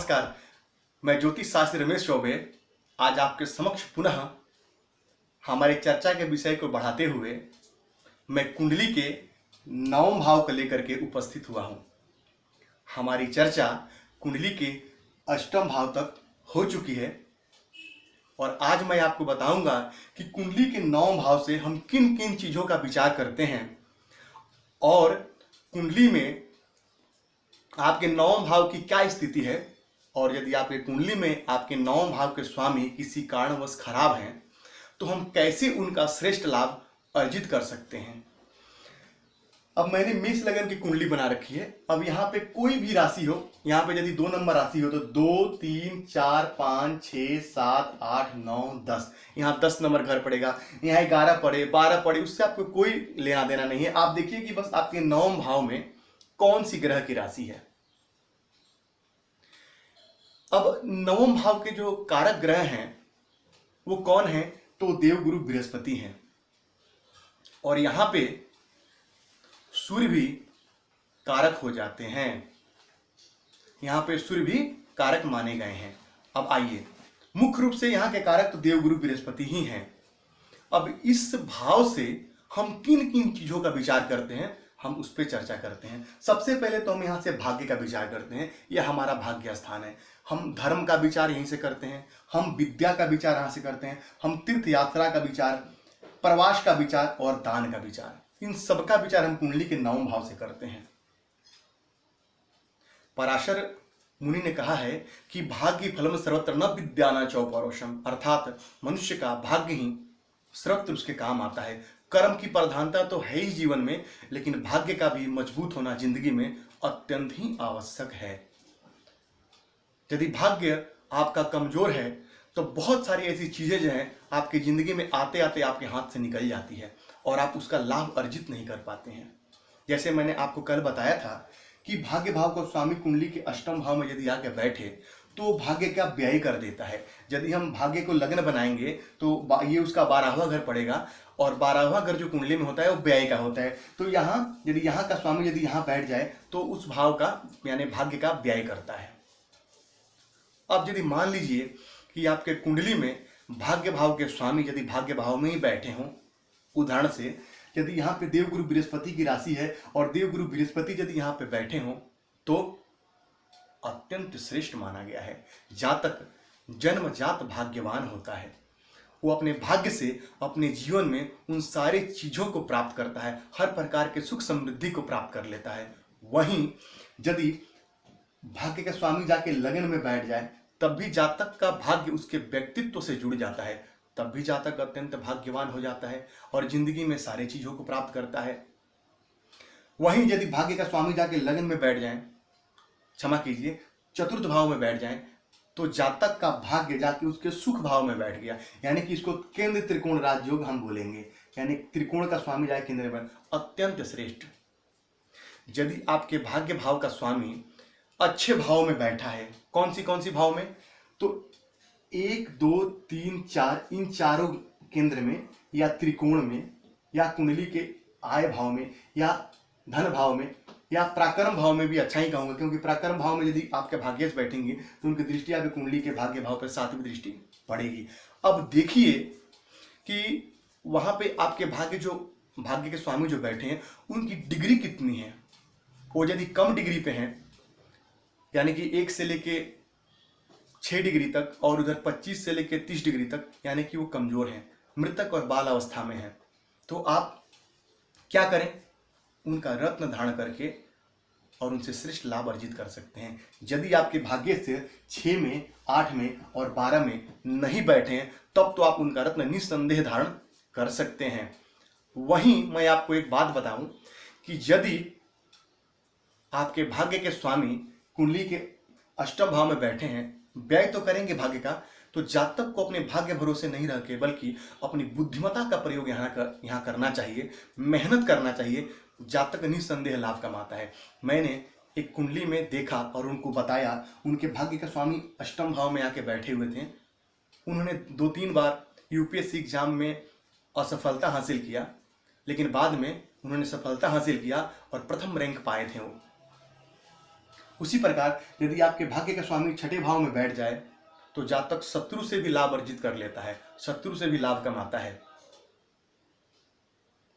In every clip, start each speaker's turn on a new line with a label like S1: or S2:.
S1: नमस्कार, मैं ज्योतिष शास्त्री रमेश चौबे आज आपके समक्ष पुनः हमारी चर्चा के विषय को बढ़ाते हुए मैं कुंडली के नवम भाव को लेकर के उपस्थित हुआ हूं। हमारी चर्चा कुंडली के अष्टम भाव तक हो चुकी है और आज मैं आपको बताऊंगा कि कुंडली के नवम भाव से हम किन किन चीजों का विचार करते हैं और कुंडली में आपके नवम भाव की क्या स्थिति है और यदि आपके कुंडली में आपके नवम भाव के स्वामी किसी कारणवश खराब हैं तो हम कैसे उनका श्रेष्ठ लाभ अर्जित कर सकते हैं। अब मैंने मेष लगन की कुंडली बना रखी है। अब यहाँ पे कोई भी राशि हो, यहाँ पे यदि 2 नंबर राशि हो तो 2, 3, 4, 5, 6, 7, 8, 9, 10, यहाँ 10 नंबर घर पड़ेगा, यहाँ 11 पड़े 12 पड़े, उससे आपको कोई लेना देना नहीं है। आप देखिए कि बस आपके नवम भाव में कौन सी ग्रह की राशि है। अब नवम भाव के जो कारक ग्रह हैं वो कौन है, तो देवगुरु बृहस्पति हैं और यहां पे सूर्य भी कारक हो जाते हैं। यहां पे सूर्य भी कारक माने गए हैं। अब आइए, मुख्य रूप से यहां के कारक तो देवगुरु बृहस्पति ही हैं। अब इस भाव से हम किन किन चीजों का विचार करते हैं हम उस पर चर्चा करते हैं। सबसे पहले तो हम यहाँ से भाग्य का विचार करते हैं। यह हमारा भाग्य स्थान है। हम धर्म का विचार यहीं से करते हैं, हम विद्या का विचार यहाँ से करते हैं, हम तीर्थ यात्रा का विचार, प्रवास का विचार और दान का विचार, इन सब का विचार हम कुंडली के नवम भाव से करते हैं। पराशर मुनि ने कहा है कि भाग्य फलम सर्वत्र न विद्या न चौपरोषम, अर्थात मनुष्य का भाग्य ही सर्वत्र उसके काम आता है। कर्म की प्रधानता तो है ही जीवन में, लेकिन भाग्य का भी मजबूत होना जिंदगी में अत्यंत ही आवश्यक है। यदि भाग्य आपका कमजोर है तो बहुत सारी ऐसी चीजें जो हैं आपकी जिंदगी में आते आते आपके हाथ से निकल जाती है और आप उसका लाभ अर्जित नहीं कर पाते हैं। जैसे मैंने आपको कल बताया था कि भाग्य भाव को स्वामी कुंडली के अष्टम भाव में यदि आके बैठे तो भाग्य का व्यय कर देता है। यदि हम भाग्य को लग्न बनाएंगे तो ये उसका 12वां घर पड़ेगा और 12वां घर जो कुंडली में होता है वो व्यय का होता है। तो यहाँ यदि यहाँ का स्वामी यदि यहाँ बैठ जाए तो उस भाव का यानी भाग्य का व्यय करता है। अब यदि मान लीजिए कि आपके कुंडली में भाग्य भाव के स्वामी यदि भाग्य भाव में ही बैठे हों, उदाहरण से यदि यहाँ पे देवगुरु बृहस्पति की राशि है और देवगुरु बृहस्पति यदि यहाँ पे बैठे हों तो अत्यंत श्रेष्ठ माना गया है। जातक जन्मजात भाग्यवान होता है। वो अपने भाग्य से अपने जीवन में उन सारी चीजों को प्राप्त करता है, हर प्रकार के सुख समृद्धि को प्राप्त कर लेता है। वहीं यदि भाग्य के स्वामी जाके लगन में बैठ जाए तब भी जातक का भाग्य उसके व्यक्तित्व से जुड़ जाता है, तब भी जातक अत्यंत भाग्यवान हो जाता है और जिंदगी में सारी चीजों को प्राप्त करता है। वहीं यदि भाग्य का स्वामी जाके लगन में बैठ जाए, क्षमा कीजिए, चतुर्थ भाव में बैठ जाए तो जातक का भाग्य जाके उसके सुख भाव में बैठ गया, यानी कि इसको केंद्र त्रिकोण राजयोग हम बोलेंगे, यानी त्रिकोण का स्वामी जाए केंद्र में, अत्यंत श्रेष्ठ। यदि आपके भाग्य भाव का स्वामी अच्छे भाव में बैठा है, कौन सी भाव में, तो 1, 2, 3, 4 इन चारों केंद्र में या त्रिकोण में या कुंडली के आय भाव में या धन भाव में या पराक्रम भाव में भी अच्छा ही कहूंगा, क्योंकि पराक्रम भाव में यदि आपके भाग्येश बैठेंगे तो उनकी दृष्टि आपके कुंडली के भाग्य भाव पर 7वीं दृष्टि पड़ेगी। अब देखिए कि वहां पे आपके भाग्य के स्वामी जो बैठे हैं उनकी डिग्री कितनी है। वो यदि कम डिग्री पे हैं, यानी कि 1 से लेके 6 डिग्री तक और उधर 25 से लेके 30 डिग्री तक, यानी कि वो कमजोर हैं, मृतक और बाल अवस्था में हैं, तो आप क्या करें, उनका रत्न धारण करके और उनसे श्रेष्ठ लाभ अर्जित कर सकते हैं। यदि आपके भाग्य से 6 में 8 में और 12 में नहीं बैठे हैं तब तो आप उनका रत्न निस्संदेह धारण कर सकते हैं। वहीं मैं आपको एक बात बताऊं कि यदि आपके भाग्य के स्वामी कुंडली के अष्टम भाव में बैठे हैं, व्यय तो करेंगे भाग्य का, तो जातक को अपने भाग्य भरोसे नहीं रह के बल्कि अपनी बुद्धिमत्ता का प्रयोग यहाँ करना चाहिए, मेहनत करना चाहिए। जातक निस्संदेह लाभ कमाता है। मैंने एक कुंडली में देखा और उनको बताया, उनके भाग्य का स्वामी अष्टम भाव में आके बैठे हुए थे। उन्होंने 2-3 बार यूपीएससी एग्जाम में असफलता हासिल किया, लेकिन बाद में उन्होंने सफलता हासिल किया और प्रथम रैंक पाए थे वो। उसी प्रकार यदि आपके भाग्य का स्वामी छठे भाव में बैठ जाए तो जातक शत्रु से भी लाभ अर्जित कर लेता है, शत्रु से भी लाभ कमाता है।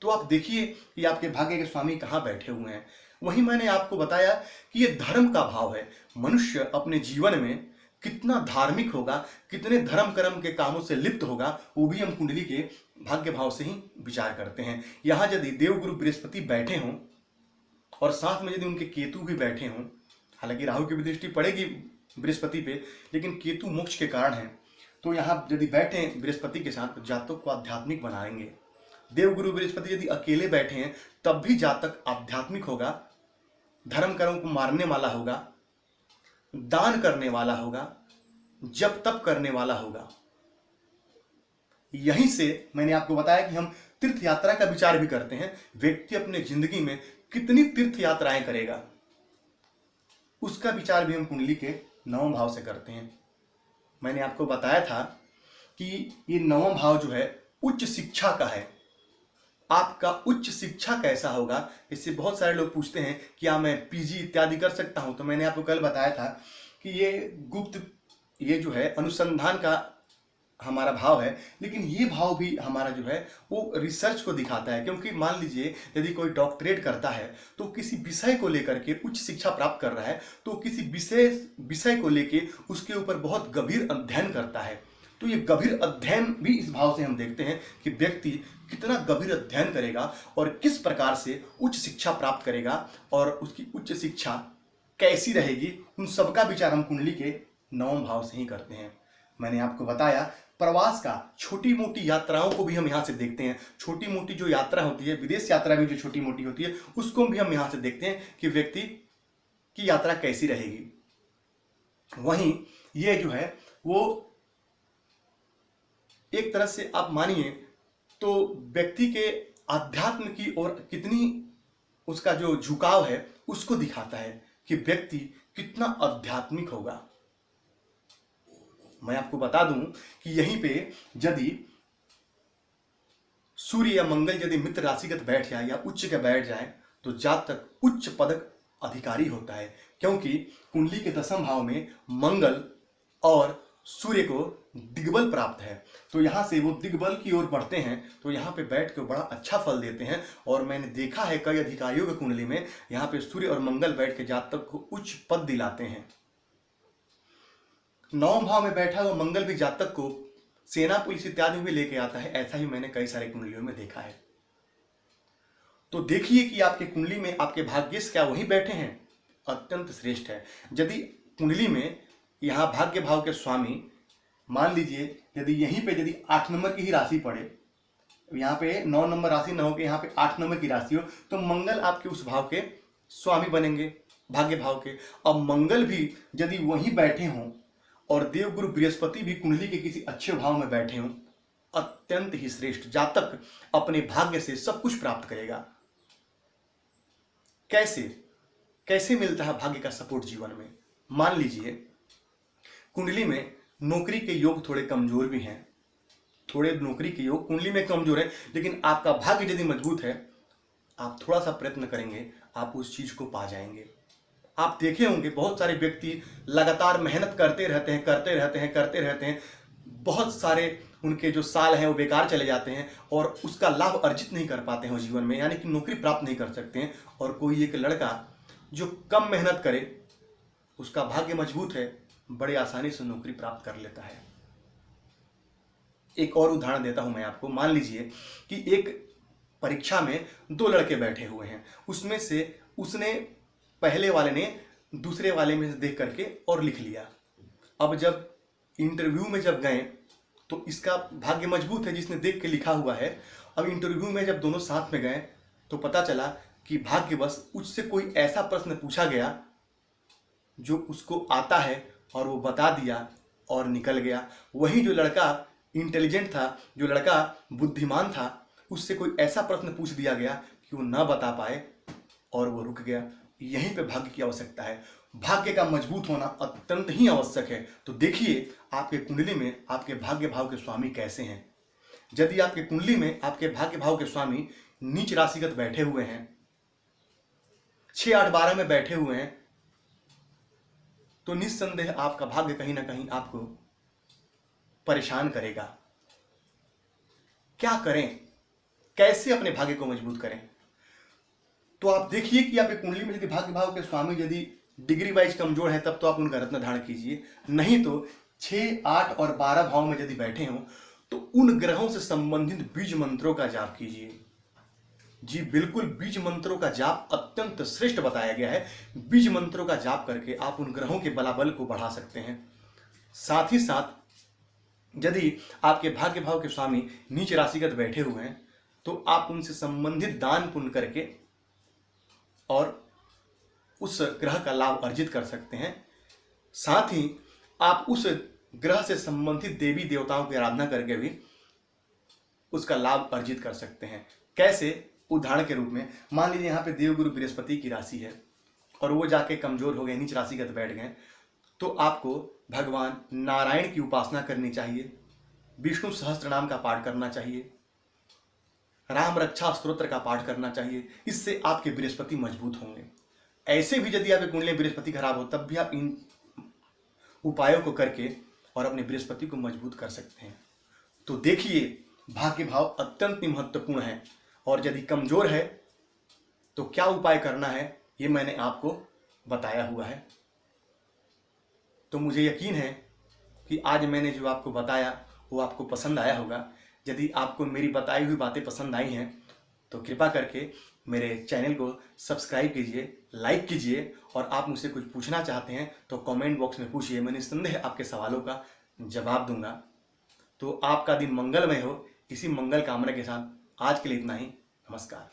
S1: तो आप देखिए कि आपके भाग्य के स्वामी कहाँ बैठे हुए हैं। वहीं मैंने आपको बताया कि ये धर्म का भाव है। मनुष्य अपने जीवन में कितना धार्मिक होगा, कितने धर्म कर्म के कामों से लिप्त होगा, वो भी हम कुंडली के भाग्य भाव से ही विचार करते हैं। यहाँ यदि देवगुरु बृहस्पति बैठे हों और साथ में यदि उनके केतु भी बैठे हों, हालांकि राहु की भी दृष्टि पड़ेगी बृहस्पति पे, लेकिन केतु मोक्ष के कारण है, तो यहाँ यदि बैठे बृहस्पति के साथ तो जातक को आध्यात्मिक बनाएंगे। देवगुरु बृहस्पति यदि अकेले बैठे हैं तब भी जातक आध्यात्मिक होगा, धर्म कर्म को मारने वाला होगा, दान करने वाला होगा, जप तप करने वाला होगा। यहीं से मैंने आपको बताया कि हम तीर्थ यात्रा का विचार भी करते हैं। व्यक्ति अपने जिंदगी में कितनी तीर्थ यात्राएं करेगा, उसका विचार भी हम कुंडली के नवम भाव से करते हैं। मैंने आपको बताया था कि ये नवम भाव जो है उच्च शिक्षा का है। आपका उच्च शिक्षा कैसा होगा, इससे बहुत सारे लोग पूछते हैं क्या मैं पीजी इत्यादि कर सकता हूं। तो मैंने आपको कल बताया था कि ये गुप्त, ये जो है अनुसंधान का हमारा भाव है, लेकिन ये भाव भी हमारा जो है वो रिसर्च को दिखाता है। क्योंकि मान लीजिए यदि कोई डॉक्टरेट करता है तो किसी विषय को लेकर के उच्च शिक्षा प्राप्त कर रहा है, तो किसी विषय को लेके उसके ऊपर बहुत गंभीर अध्ययन करता है। तो ये गंभीर अध्ययन भी इस भाव से हम देखते हैं कि व्यक्ति कितना गंभीर अध्ययन करेगा और किस प्रकार से उच्च शिक्षा प्राप्त करेगा और उसकी उच्च शिक्षा कैसी रहेगी, उन सबका विचार हम कुंडली के नवम भाव से ही करते हैं। मैंने आपको बताया प्रवास का, छोटी मोटी यात्राओं को भी हम यहाँ से देखते हैं। छोटी मोटी जो यात्रा होती है, विदेश यात्रा भी जो छोटी मोटी होती है, उसको भी हम यहाँ से देखते हैं कि व्यक्ति की यात्रा कैसी रहेगी। वहीं ये जो है वो एक तरह से आप मानिए तो व्यक्ति के आध्यात्म की ओर कितनी उसका जो झुकाव है उसको दिखाता है कि व्यक्ति कितना आध्यात्मिक होगा। मैं आपको बता दूं कि यहीं पे यदि सूर्य या मंगल यदि मित्र राशिगत बैठ जाए या उच्च के बैठ जाए तो जातक उच्च पदक अधिकारी होता है। क्योंकि कुंडली के दसम भाव में मंगल और सूर्य को दिग्बल प्राप्त है, तो यहाँ से वो दिग्बल की ओर बढ़ते हैं, तो यहाँ पे बैठ के बड़ा अच्छा फल देते हैं। और मैंने देखा है कई अधिकारियों की कुंडली में यहाँ पे सूर्य और मंगल बैठ के जातक को उच्च पद दिलाते हैं। नवम भाव में बैठा हुआ मंगल भी जातक को सेना पुलिस इत्यादि में लेके आता है। ऐसा ही मैंने कई सारे कुंडलियों में देखा है। तो देखिए कि आपके कुंडली में आपके भाग्येश क्या वही बैठे हैं, अत्यंत श्रेष्ठ है। यदि कुंडली में यहाँ भाग्य भाव के स्वामी, मान लीजिए यदि यहीं पे यदि 8 नंबर की ही राशि पड़े, यहाँ पे 9 नंबर राशि न हो के यहाँ पे 8 नंबर की राशि हो, तो मंगल आपके उस भाव के स्वामी बनेंगे, भाग्य भाव के। अब मंगल भी यदि वहीं बैठे हों और देवगुरु बृहस्पति भी कुंडली के किसी अच्छे भाव में बैठे हों, अत्यंत ही श्रेष्ठ। जातक अपने भाग्य से सब कुछ प्राप्त करेगा। कैसे कैसे मिलता है भाग्य का सपोर्ट जीवन में? मान लीजिए कुंडली में नौकरी के योग थोड़े कमजोर भी हैं, थोड़े नौकरी के योग कुंडली में कमजोर है, लेकिन आपका भाग्य यदि मजबूत है, आप थोड़ा सा प्रयत्न करेंगे, आप उस चीज को पा जाएंगे। आप देखे होंगे बहुत सारे व्यक्ति लगातार मेहनत करते रहते हैं, बहुत सारे उनके जो साल हैं वो बेकार चले जाते हैं और उसका लाभ अर्जित नहीं कर पाते हैं जीवन में, यानी कि नौकरी प्राप्त नहीं कर सकते हैं। और कोई एक लड़का जो कम मेहनत करे, उसका भाग्य मजबूत है, बड़े आसानी से नौकरी प्राप्त कर लेता है। एक और उदाहरण देता हूं मैं आपको। मान लीजिए कि एक परीक्षा में 2 लड़के बैठे हुए हैं, उसमें से उसने पहले वाले ने दूसरे वाले में से देख करके और लिख लिया। अब जब इंटरव्यू में जब गए तो इसका भाग्य मजबूत है जिसने देख के लिखा हुआ है। अब इंटरव्यू में जब दोनों साथ में गए तो पता चला कि भाग्यवश उससे कोई ऐसा प्रश्न पूछा गया जो उसको आता है और वो बता दिया और निकल गया। वही जो लड़का इंटेलिजेंट था, जो लड़का बुद्धिमान था, उससे कोई ऐसा प्रश्न पूछ दिया गया कि वो ना बता पाए और वो रुक गया। यहीं पे भाग्य की आवश्यकता है। भाग्य का मजबूत होना अत्यंत ही आवश्यक है। तो देखिए आपके कुंडली में आपके भाग्य भाव के स्वामी कैसे हैं। यदि आपके कुंडली में आपके भाग्य भाव के स्वामी नीच राशिगत बैठे हुए हैं, 6, 8, 12 में बैठे हुए हैं, तो निस्संदेह आपका भाग्य कहीं ना कहीं आपको परेशान करेगा। क्या करें, कैसे अपने भाग्य को मजबूत करें? तो आप देखिए कि आपकी कुंडली में यदि भाग्य भाव के स्वामी यदि डिग्री वाइज कमजोर है तब तो आप उनका रत्न धारण कीजिए, नहीं तो 6, 8 और 12 भाव में यदि बैठे हों तो उन ग्रहों से संबंधित बीज मंत्रों का जाप कीजिए। जी बिल्कुल, बीज मंत्रों का जाप अत्यंत श्रेष्ठ बताया गया है। बीज मंत्रों का जाप करके आप उन ग्रहों के बलाबल को बढ़ा सकते हैं। साथ ही साथ यदि आपके भाग्य भाव के स्वामी नीच राशिगत बैठे हुए हैं तो आप उनसे संबंधित दान पुण्य करके और उस ग्रह का लाभ अर्जित कर सकते हैं। साथ ही आप उस ग्रह से संबंधित देवी देवताओं की आराधना करके भी उसका लाभ अर्जित कर सकते हैं। कैसे? उदाहरण के रूप में मान लीजिए यहाँ पे देवगुरु बृहस्पति की राशि है और वो जाके कमजोर हो गए, नीच राशिगत बैठ गए, तो आपको भगवान नारायण की उपासना करनी चाहिए, विष्णु सहस्त्र नाम का पाठ करना चाहिए, राम रक्षा स्तोत्र का पाठ करना चाहिए। इससे आपके बृहस्पति मजबूत होंगे। ऐसे भी यदि आपकी कुंडली बृहस्पति खराब हो तब भी आप इन उपायों को करके और अपने बृहस्पति को मजबूत कर सकते हैं। तो देखिए, भाग्य भाव अत्यंत ही महत्वपूर्ण है और यदि कमजोर है तो क्या उपाय करना है ये मैंने आपको बताया हुआ है। तो मुझे यकीन है कि आज मैंने जो आपको बताया वो आपको पसंद आया होगा। यदि आपको मेरी बताई हुई बातें पसंद आई हैं तो कृपा करके मेरे चैनल को सब्सक्राइब कीजिए, लाइक कीजिए और आप मुझसे कुछ पूछना चाहते हैं तो कमेंट बॉक्स में पूछिए, मैं निस्संदेह आपके सवालों का जवाब दूंगा। तो आपका दिन मंगलमय हो, इसी मंगल कामना के साथ आज के लिए इतना ही। नमस्कार।